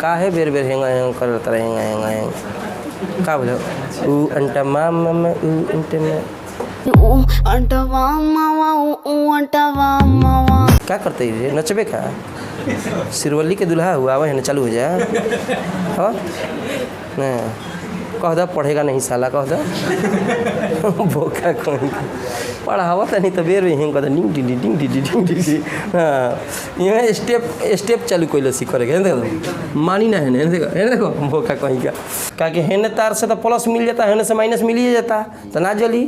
काहे बेर बेर हेंगा हेंगा करत रहे हेंगा हेंगा हेंगा का बोलो ऊ अंटा मामा ऊ अंटा मामा क्या करते है नचबे का सिरवली के दुल्हा हुआ वह ना चालू हो जा हाँ कह दो पढ़ेगा नहीं साला कह दो भोका कोई पढ़ावा तो नहीं तो बेर में हिंग कह डिंग डिंग डिंग डिंग डिंग डिंग हाँ ये स्टेप चालू कोई सीख करेगा देखो मानी ना है देखो भोका कोई का कि हेने तार से तो प्लस मिल जाता है हेने से माइनस मिल ही जाता तो ना जली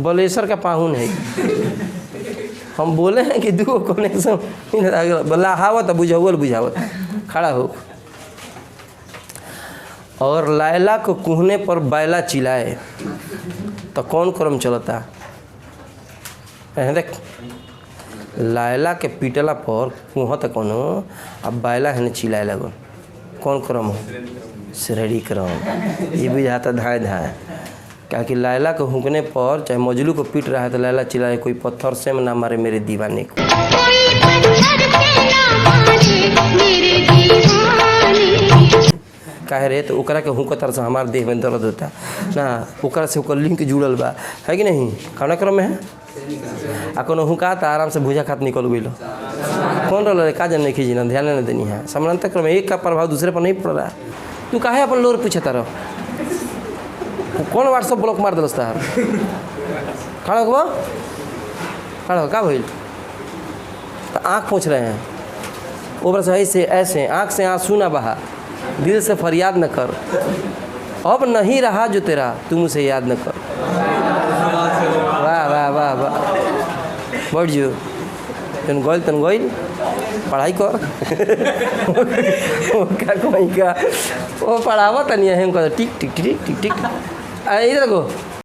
बलेसर का पाहुन है हम बोले हैं कि दो कनेक्शन बोला हावत बुझावत खड़ा हो और लायला को कुहने पर बैला चिल्लाए तो कौन क्रम चलता देख लायला के पीटला पर कुहत कोनो अब बैला है चिल्लाए लगो कौन क्रम हो श्रेणी क्रम ये बुझाता धाए धाए क्या कि लायला को हुकने पर चाहे मजलू को पीट रहा है तो लायला चिल्लाए कोई पत्थर से ना मारे मेरे दीवाने को काहे रे तो ओकरा के हुकतर से हमार देह में दर्द होता ना ओकरा से ओकर लिंक जुड़ल बा है कि नहीं खाना क्रम में है आ कोनो हुकाता आराम से भूजा खात निकल गई कौन रहा का जन नहीं खींची ना ध्यान नहीं देनी है समानांतर क्रम एक का प्रभाव दूसरे पर नहीं पड़ रहा तू काहे अपन लोर पूछता रहो कौन व्हाट्सअप ब्लॉक मार दिलस तार खड़ा हो का भइल तो आँख पूछ रहे हैं ऊपर से ऐसे आँख से आंसू ना बहा दिल से फरियाद न कर अब नहीं रहा जो तेरा तुम उसे याद न कर वाह वाह वाह वाह बढ़ जो तन गोइल पढ़ाई कर का कोई का वो पढ़ावा तनिया है टिक टिक टिक टिक टिक इधर को